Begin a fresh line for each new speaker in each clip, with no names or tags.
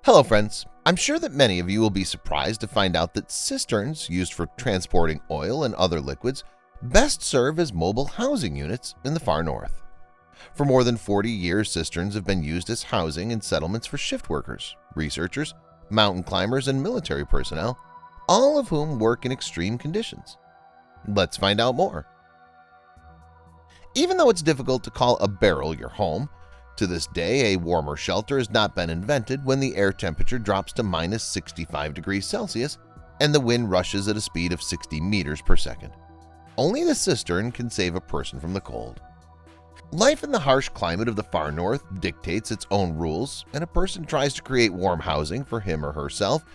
Hello friends, I'm sure that many of you will be surprised to find out that cisterns used for transporting oil and other liquids best serve as mobile housing units in the far north. For more than 40 years, cisterns have been used as housing in settlements for shift workers, researchers, mountain climbers, and military personnel, all of whom work in extreme conditions. Let's find out more. Even though it's difficult to call a barrel your home, to this day, a warmer shelter has not been invented when the air temperature drops to minus 65 degrees Celsius and the wind rushes at a speed of 60 meters per second. Only the cistern can save a person from the cold. Life in the harsh climate of the far north dictates its own rules, and a person tries to create warm housing for him or herself,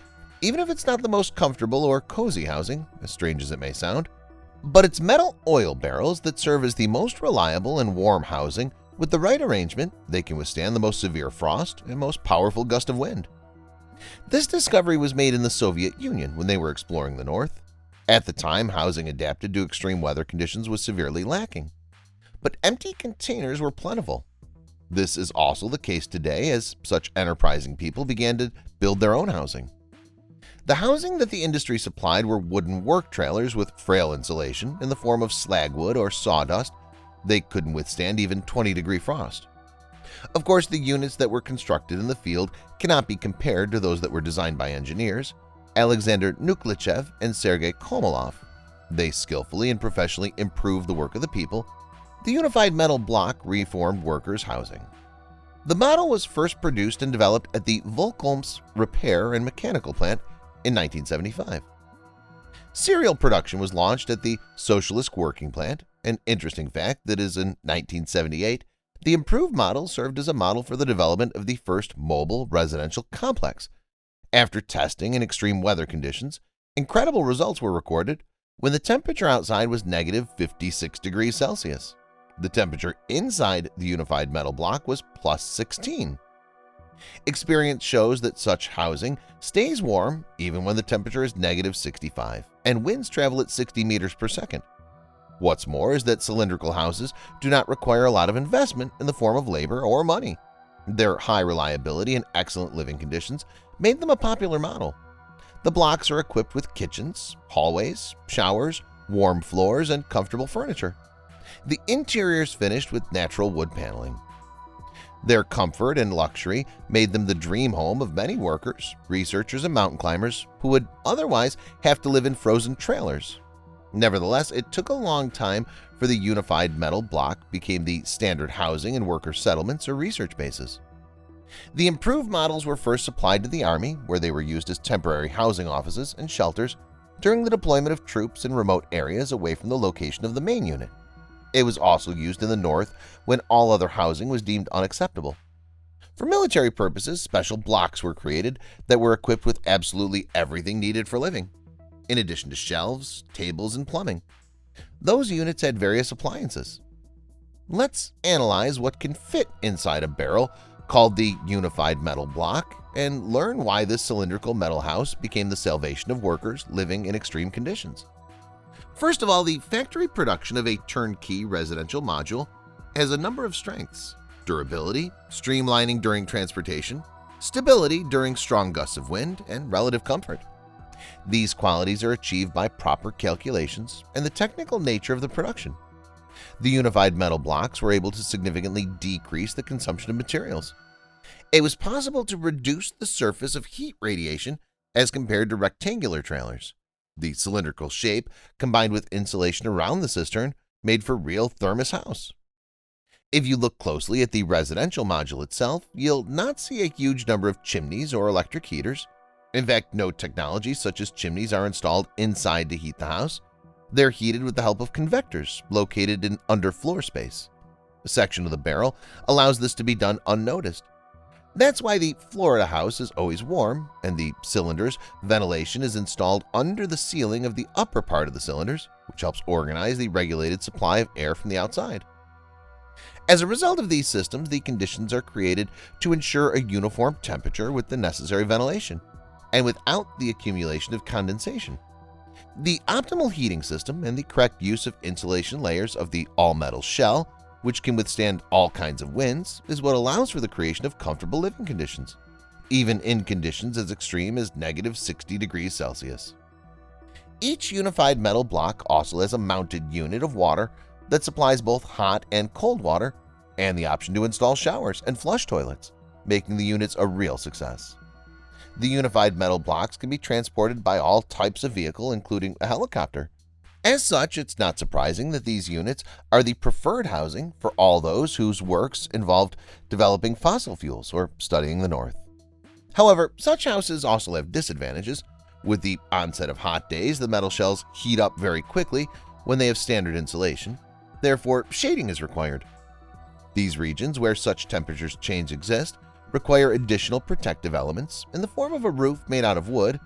even if it's not the most comfortable or cozy housing, as strange as it may sound. But it's metal oil barrels that serve as the most reliable and warm housing. With the right arrangement, they can withstand the most severe frost and most powerful gust of wind. This discovery was made in the Soviet Union when they were exploring the North. At the time, housing adapted to extreme weather conditions was severely lacking, but empty containers were plentiful. This is also the case today as such enterprising people began to build their own housing. The housing that the industry supplied were wooden work trailers with frail insulation in the form of slag wood or sawdust. They couldn't withstand even 20-degree frost. Of course, the units that were constructed in the field cannot be compared to those that were designed by engineers, Alexander Nukhlichev and Sergei Komalov. They skillfully and professionally improved the work of the people. The unified metal block reformed workers' housing. The model was first produced and developed at the Volkom's Repair and Mechanical Plant in 1975. Serial production was launched at the Socialist Working Plant. An interesting fact that is in 1978, the improved model served as a model for the development of the first mobile residential complex. After testing in extreme weather conditions, incredible results were recorded when the temperature outside was negative 56 degrees Celsius. The temperature inside the unified metal block was plus 16. Experience shows that such housing stays warm even when the temperature is negative 65 and winds travel at 60 meters per second. What's more is that cylindrical houses do not require a lot of investment in the form of labor or money. Their high reliability and excellent living conditions made them a popular model. The blocks are equipped with kitchens, hallways, showers, warm floors, and comfortable furniture. The interior is finished with natural wood paneling. Their comfort and luxury made them the dream home of many workers, researchers, and mountain climbers who would otherwise have to live in frozen trailers. Nevertheless, it took a long time for the unified metal block became the standard housing in worker settlements or research bases. The improved models were first supplied to the Army, where they were used as temporary housing offices and shelters during the deployment of troops in remote areas away from the location of the main unit. It was also used in the North when all other housing was deemed unacceptable. For military purposes, special blocks were created that were equipped with absolutely everything needed for living, in addition to shelves, tables, and plumbing. Those units had various appliances. Let's analyze what can fit inside a barrel called the unified metal block and learn why this cylindrical metal house became the salvation of workers living in extreme conditions. First of all, the factory production of a turnkey residential module has a number of strengths: durability, streamlining during transportation, stability during strong gusts of wind, and relative comfort. These qualities are achieved by proper calculations and the technical nature of the production. The unified metal blocks were able to significantly decrease the consumption of materials. It was possible to reduce the surface of heat radiation as compared to rectangular trailers. The cylindrical shape, combined with insulation around the cistern, made for real thermos house. If you look closely at the residential module itself, you'll not see a huge number of chimneys or electric heaters. In fact, no technologies such as chimneys are installed inside to heat the house. They're heated with the help of convectors located in underfloor space. A section of the barrel allows this to be done unnoticed. That's why the floor of the house is always warm, and the cylinders' ventilation is installed under the ceiling of the upper part of the cylinders, which helps organize the regulated supply of air from the outside. As a result of these systems, the conditions are created to ensure a uniform temperature with the necessary ventilation, and without the accumulation of condensation. The optimal heating system and the correct use of insulation layers of the all-metal shell, which can withstand all kinds of winds, is what allows for the creation of comfortable living conditions. even in conditions as extreme as -60°C. Each unified metal block also has a mounted unit of water that supplies both hot and cold water and the option to install showers and flush toilets, making the units a real success. The unified metal blocks can be transported by all types of vehicle, including a helicopter. As such, it's not surprising that these units are the preferred housing for all those whose works involved developing fossil fuels or studying the North. However, such houses also have disadvantages. With the onset of hot days, the metal shells heat up very quickly when they have standard insulation. Therefore, shading is required. These regions where such temperature change exist require additional protective elements in the form of a roof made out of wood,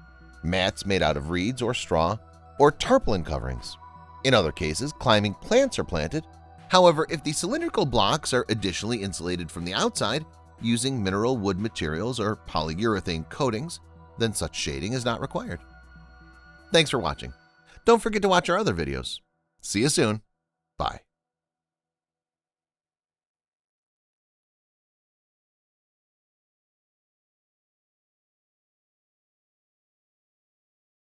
mats made out of reeds or straw, or tarpaulin coverings. In other cases, climbing plants are planted. However, if the cylindrical blocks are additionally insulated from the outside using mineral wood materials or polyurethane coatings, then such shading is not required. Thanks for watching. Don't forget to watch our other videos. See you soon. Bye.